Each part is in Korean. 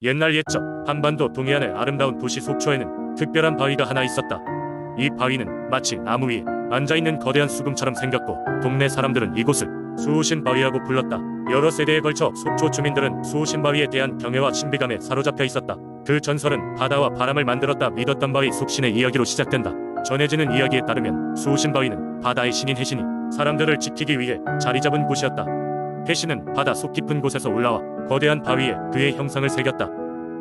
옛날 옛적 한반도 동해안의 아름다운 도시 속초에는 특별한 바위가 하나 있었다. 이 바위는 마치 나무 위에 앉아있는 거대한 수금처럼 생겼고 동네 사람들은 이곳을 수호신 바위라고 불렀다. 여러 세대에 걸쳐 속초 주민들은 수호신 바위에 대한 경애와 신비감에 사로잡혀 있었다. 그 전설은 바다와 바람을 만들었다 믿었던 바위 속신의 이야기로 시작된다. 전해지는 이야기에 따르면 수호신 바위는 바다의 신인 해신이 사람들을 지키기 위해 자리잡은 곳이었다. 해신은 바다 속 깊은 곳에서 올라와 거대한 바위에 그의 형상을 새겼다.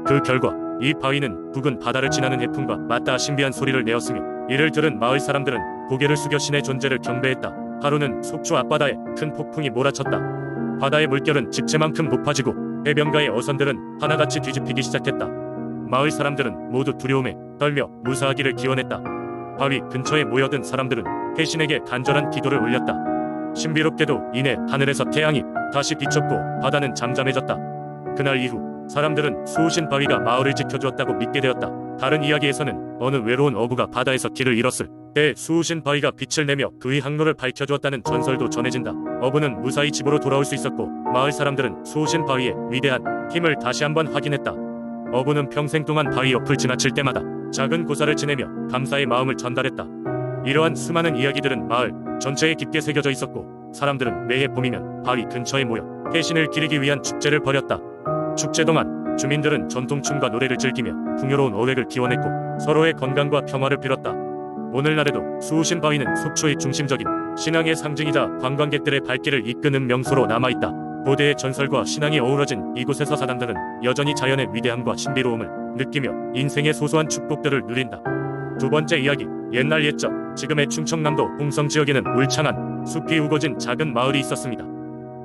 그 결과 이 바위는 북은 바다를 지나는 해풍과 맞닿아 신비한 소리를 내었으며 이를 들은 마을 사람들은 고개를 숙여 신의 존재를 경배했다. 하루는 속초 앞바다에 큰 폭풍이 몰아쳤다. 바다의 물결은 집채만큼 높아지고 해변가의 어선들은 하나같이 뒤집히기 시작했다. 마을 사람들은 모두 두려움에 떨며 무사하기를 기원했다. 바위 근처에 모여든 사람들은 해신에게 간절한 기도를 올렸다. 신비롭게도 이내 하늘에서 태양이 다시 비쳤고 바다는 잠잠해졌다. 그날 이후 사람들은 수호신 바위가 마을을 지켜주었다고 믿게 되었다. 다른 이야기에서는 어느 외로운 어부가 바다에서 길을 잃었을 때 수호신 바위가 빛을 내며 그의 항로를 밝혀주었다는 전설도 전해진다. 어부는 무사히 집으로 돌아올 수 있었고 마을 사람들은 수호신 바위의 위대한 힘을 다시 한번 확인했다. 어부는 평생 동안 바위 옆을 지나칠 때마다 작은 고사를 지내며 감사의 마음을 전달했다. 이러한 수많은 이야기들은 마을 전체에 깊게 새겨져 있었고 사람들은 매해 봄이면 바위 근처에 모여 해신을 기리기 위한 축제를 벌였다. 축제 동안 주민들은 전통춤과 노래를 즐기며 풍요로운 어획을 기원했고 서로의 건강과 평화를 빌었다. 오늘날에도 수호신 바위는 속초의 중심적인 신앙의 상징이자 관광객들의 발길을 이끄는 명소로 남아있다. 고대의 전설과 신앙이 어우러진 이곳에서 사람들은 여전히 자연의 위대함과 신비로움을 느끼며 인생의 소소한 축복들을 누린다. 두 번째 이야기, 옛날 옛적 지금의 충청남도 홍성 지역에는 울창한 숲이 우거진 작은 마을이 있었습니다.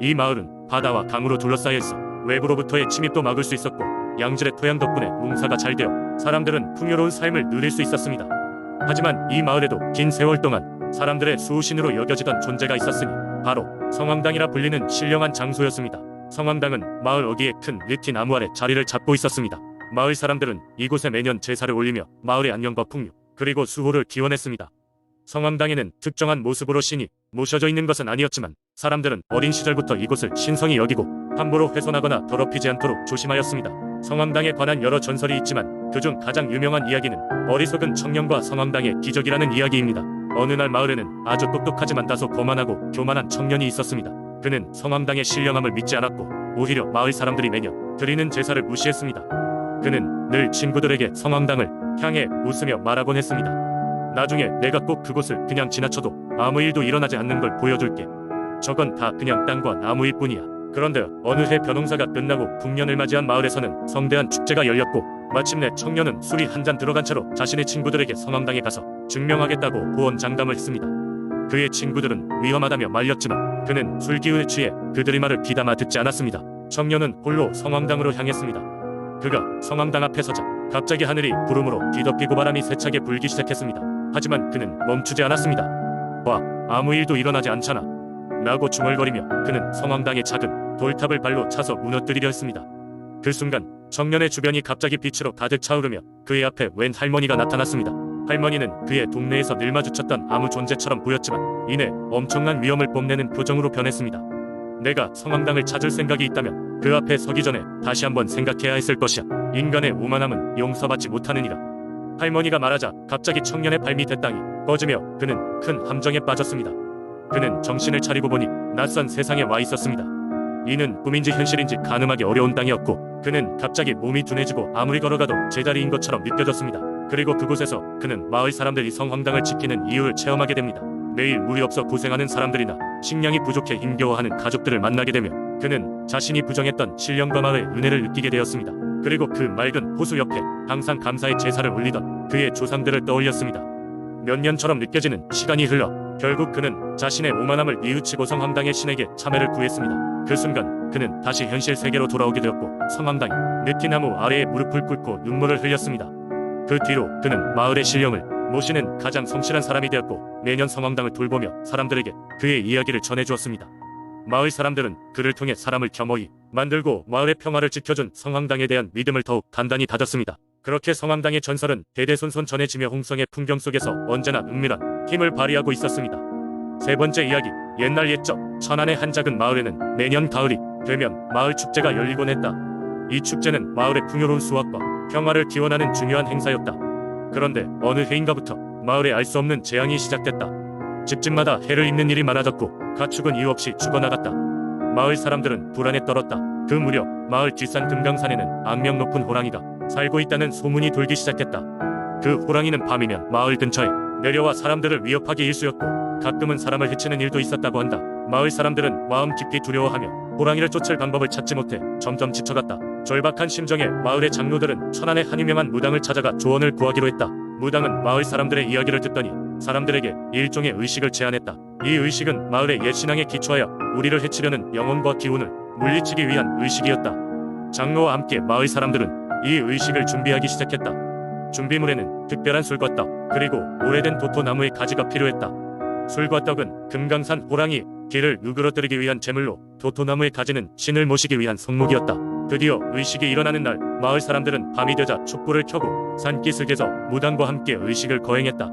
이 마을은 바다와 강으로 둘러싸여 있어 외부로부터의 침입도 막을 수 있었고 양질의 토양 덕분에 농사가 잘 되어 사람들은 풍요로운 삶을 누릴 수 있었습니다. 하지만 이 마을에도 긴 세월 동안 사람들의 수호신으로 여겨지던 존재가 있었으니 바로 성황당이라 불리는 신령한 장소였습니다. 성황당은 마을 어귀에 큰 느티 나무 아래 자리를 잡고 있었습니다. 마을 사람들은 이곳에 매년 제사를 올리며 마을의 안녕과 풍요 그리고 수호를 기원했습니다. 성황당에는 특정한 모습으로 신이 모셔져 있는 것은 아니었지만 사람들은 어린 시절부터 이곳을 신성히 여기고 함부로 훼손하거나 더럽히지 않도록 조심하였습니다. 성황당에 관한 여러 전설이 있지만 그중 가장 유명한 이야기는 어리석은 청년과 성황당의 기적이라는 이야기입니다. 어느 날 마을에는 아주 똑똑하지만 다소 거만하고 교만한 청년이 있었습니다. 그는 성황당의 신령함을 믿지 않았고 오히려 마을 사람들이 매년 드리는 제사를 무시했습니다. 그는 늘 친구들에게 성황당을 향해 웃으며 말하곤 했습니다. 나중에 내가 꼭 그곳을 그냥 지나쳐도 아무 일도 일어나지 않는 걸 보여줄게. 저건 다 그냥 땅과 나무일 뿐이야. 그런데 어느 해 벼농사가 끝나고 북년을 맞이한 마을에서는 성대한 축제가 열렸고 마침내 청년은 술이 한 잔 들어간 채로 자신의 친구들에게 성황당에 가서 증명하겠다고 호언장담을 했습니다. 그의 친구들은 위험하다며 말렸지만 그는 술 기운에 취해 그들의 말을 귀담아 듣지 않았습니다. 청년은 홀로 성황당으로 향했습니다. 그가 성황당 앞에 서자 갑자기 하늘이 구름으로 뒤덮이고 바람이 세차게 불기 시작했습니다. 하지만 그는 멈추지 않았습니다. 와, 아무 일도 일어나지 않잖아 라고 중얼거리며 그는 성황당의 작은 돌탑을 발로 차서 무너뜨리려 했습니다. 그 순간 청년의 주변이 갑자기 빛으로 가득 차오르며 그의 앞에 웬 할머니가 나타났습니다. 할머니는 그의 동네에서 늘 마주쳤던 아무 존재처럼 보였지만 이내 엄청난 위험을 뽐내는 표정으로 변했습니다. 내가 성황당을 찾을 생각이 있다면 그 앞에 서기 전에 다시 한번 생각해야 했을 것이야. 인간의 오만함은 용서받지 못하느니라. 할머니가 말하자 갑자기 청년의 발밑에 땅이 꺼지며 그는 큰 함정에 빠졌습니다. 그는 정신을 차리고 보니 낯선 세상에 와 있었습니다. 이는 꿈인지 현실인지 가늠하기 어려운 땅이었고 그는 갑자기 몸이 둔해지고 아무리 걸어가도 제자리인 것처럼 느껴졌습니다. 그리고 그곳에서 그는 마을 사람들이 성황당을 지키는 이유를 체험하게 됩니다. 매일 물이 없어 고생하는 사람들이나 식량이 부족해 힘겨워하는 가족들을 만나게 되며 그는 자신이 부정했던 신령과 마을의 은혜를 느끼게 되었습니다. 그리고 그 맑은 호수 옆에 항상 감사의 제사를 올리던 그의 조상들을 떠올렸습니다. 몇 년처럼 느껴지는 시간이 흘러 결국 그는 자신의 오만함을 뉘우치고 성황당의 신에게 참회를 구했습니다. 그 순간 그는 다시 현실 세계로 돌아오게 되었고 성황당이 느티나무 아래에 무릎을 꿇고 눈물을 흘렸습니다. 그 뒤로 그는 마을의 신령을 모시는 가장 성실한 사람이 되었고 매년 성황당을 돌보며 사람들에게 그의 이야기를 전해주었습니다. 마을 사람들은 그를 통해 사람을 겸허히 만들고 마을의 평화를 지켜준 성황당에 대한 믿음을 더욱 단단히 다졌습니다. 그렇게 성황당의 전설은 대대손손 전해지며 홍성의 풍경 속에서 언제나 은밀한 힘을 발휘하고 있었습니다. 세 번째 이야기, 옛날 옛적 천안의 한 작은 마을에는 매년 가을이 되면 마을 축제가 열리곤 했다. 이 축제는 마을의 풍요로운 수확과 평화를 기원하는 중요한 행사였다. 그런데 어느 해인가부터 마을에 알 수 없는 재앙이 시작됐다. 집집마다 해를 입는 일이 많아졌고 가축은 이유 없이 죽어나갔다. 마을 사람들은 불안에 떨었다. 그 무렵 마을 뒷산 금강산에는 악명 높은 호랑이가 살고 있다는 소문이 돌기 시작했다. 그 호랑이는 밤이면 마을 근처에 내려와 사람들을 위협하기 일쑤였고 가끔은 사람을 해치는 일도 있었다고 한다. 마을 사람들은 마음 깊이 두려워하며 호랑이를 쫓을 방법을 찾지 못해 점점 지쳐갔다. 절박한 심정에 마을의 장로들은 천안의 한 유명한 무당을 찾아가 조언을 구하기로 했다. 무당은 마을 사람들의 이야기를 듣더니 사람들에게 일종의 의식을 제안했다. 이 의식은 마을의 옛 신앙에 기초하여 우리를 해치려는 영혼과 기운을 물리치기 위한 의식이었다. 장로와 함께 마을 사람들은 이 의식을 준비하기 시작했다. 준비물에는 특별한 술과 떡, 그리고 오래된 도토나무의 가지가 필요했다. 술과 떡은 금강산 호랑이 길을 누그러뜨리기 위한 제물로, 도토나무의 가지는 신을 모시기 위한 성목이었다. 드디어 의식이 일어나는 날, 마을 사람들은 밤이 되자 촛불을 켜고 산기슭에서 무당과 함께 의식을 거행했다.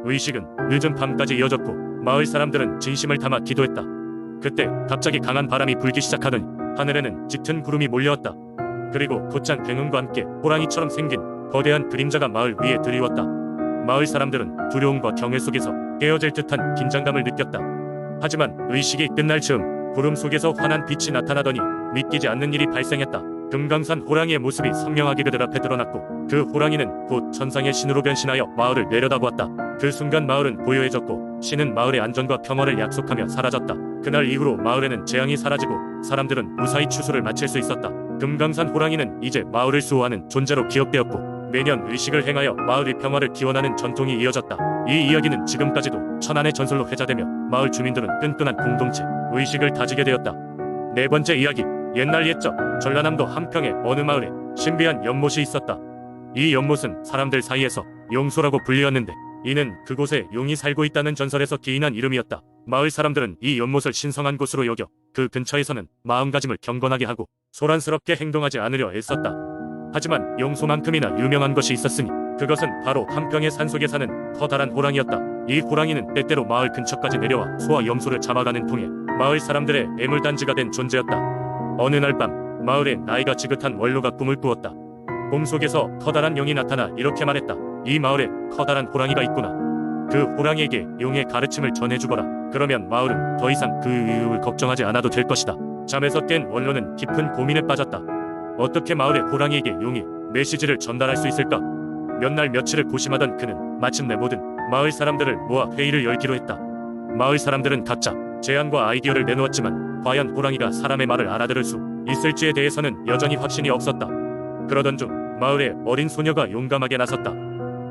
의식은 늦은 밤까지 이어졌고 마을 사람들은 진심을 담아 기도했다. 그때 갑자기 강한 바람이 불기 시작하더니 하늘에는 짙은 구름이 몰려왔다. 그리고 곧장 굉음과 함께 호랑이처럼 생긴 거대한 그림자가 마을 위에 들이웠다. 마을 사람들은 두려움과 경외 속에서 깨어질 듯한 긴장감을 느꼈다. 하지만 의식이 끝날 즈음 구름 속에서 환한 빛이 나타나더니 믿기지 않는 일이 발생했다. 금강산 호랑이의 모습이 선명하게 그들 앞에 드러났고 그 호랑이는 곧 천상의 신으로 변신하여 마을을 내려다보았다. 그 순간 마을은 고요해졌고 신은 마을의 안전과 평화를 약속하며 사라졌다. 그날 이후로 마을에는 재앙이 사라지고 사람들은 무사히 추수를 마칠 수 있었다. 금강산 호랑이는 이제 마을을 수호하는 존재로 기억되었고 매년 의식을 행하여 마을의 평화를 기원하는 전통이 이어졌다. 이 이야기는 지금까지도 천안의 전설로 회자되며 마을 주민들은 끈끈한 공동체, 의식을 다지게 되었다. 네 번째 이야기, 옛날 옛적 전라남도 한평의 어느 마을에 신비한 연못이 있었다. 이 연못은 사람들 사이에서 용소라고 불리었는데 이는 그곳에 용이 살고 있다는 전설에서 기인한 이름이었다. 마을 사람들은 이 연못을 신성한 곳으로 여겨 그 근처에서는 마음가짐을 경건하게 하고 소란스럽게 행동하지 않으려 애썼다. 하지만 용소만큼이나 유명한 것이 있었으니 그것은 바로 한평의 산속에 사는 커다란 호랑이였다. 이 호랑이는 때때로 마을 근처까지 내려와 소와 염소를 잡아가는 통에 마을 사람들의 애물단지가 된 존재였다. 어느 날 밤 마을에 나이가 지긋한 원로가 꿈을 꾸었다. 꿈속에서 커다란 용이 나타나 이렇게 말했다. 이 마을에 커다란 호랑이가 있구나. 그 호랑이에게 용의 가르침을 전해주거라. 그러면 마을은 더 이상 그 이유를 걱정하지 않아도 될 것이다. 잠에서 깬 원로는 깊은 고민에 빠졌다. 어떻게 마을의 호랑이에게 용이 메시지를 전달할 수 있을까? 몇 날 며칠을 고심하던 그는 마침내 모든 마을 사람들을 모아 회의를 열기로 했다. 마을 사람들은 각자 제안과 아이디어를 내놓았지만 과연 호랑이가 사람의 말을 알아들을 수 있을지에 대해서는 여전히 확신이 없었다. 그러던 중 마을에 어린 소녀가 용감하게 나섰다.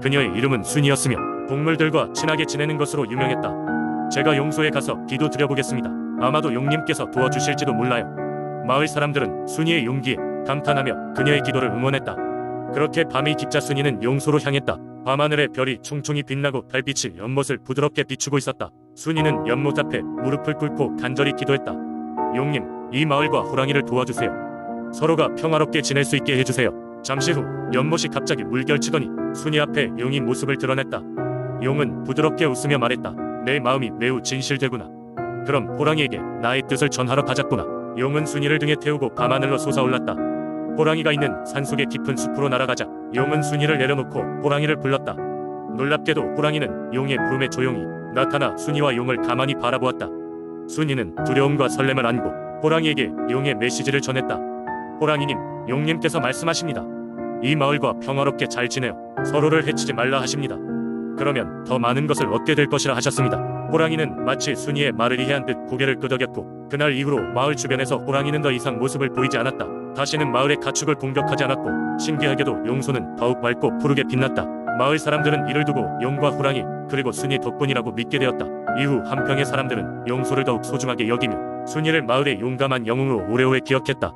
그녀의 이름은 순이였으며 동물들과 친하게 지내는 것으로 유명했다. 제가 용소에 가서 기도 드려보겠습니다. 아마도 용님께서 도와주실지도 몰라요. 마을 사람들은 순이의 용기에 감탄하며 그녀의 기도를 응원했다. 그렇게 밤이 깊자 순이는 용소로 향했다. 밤하늘에 별이 총총히 빛나고 달빛이 연못을 부드럽게 비추고 있었다. 순이는 연못 앞에 무릎을 꿇고 간절히 기도했다. 용님, 이 마을과 호랑이를 도와주세요. 서로가 평화롭게 지낼 수 있게 해주세요. 잠시 후 연못이 갑자기 물결치더니 순이 앞에 용이 모습을 드러냈다. 용은 부드럽게 웃으며 말했다. 내 마음이 매우 진실되구나. 그럼 호랑이에게 나의 뜻을 전하러 가자꾸나. 용은 순이를 등에 태우고 밤하늘로 솟아올랐다. 호랑이가 있는 산속의 깊은 숲으로 날아가자 용은 순이를 내려놓고 호랑이를 불렀다. 놀랍게도 호랑이는 용의 부름에 조용히 나타나 순이와 용을 가만히 바라보았다. 순이는 두려움과 설렘을 안고 호랑이에게 용의 메시지를 전했다. 호랑이님, 용님께서 말씀하십니다. 이 마을과 평화롭게 잘 지내어 서로를 해치지 말라 하십니다. 그러면 더 많은 것을 얻게 될 것이라 하셨습니다. 호랑이는 마치 순이의 말을 이해한 듯 고개를 끄덕였고 그날 이후로 마을 주변에서 호랑이는 더 이상 모습을 보이지 않았다. 다시는 마을의 가축을 공격하지 않았고 신기하게도 용소는 더욱 맑고 푸르게 빛났다. 마을 사람들은 이를 두고 용과 호랑이 그리고 순이 덕분이라고 믿게 되었다. 이후 한평의 사람들은 용소를 더욱 소중하게 여기며 순이를 마을의 용감한 영웅으로 오래오래 기억했다.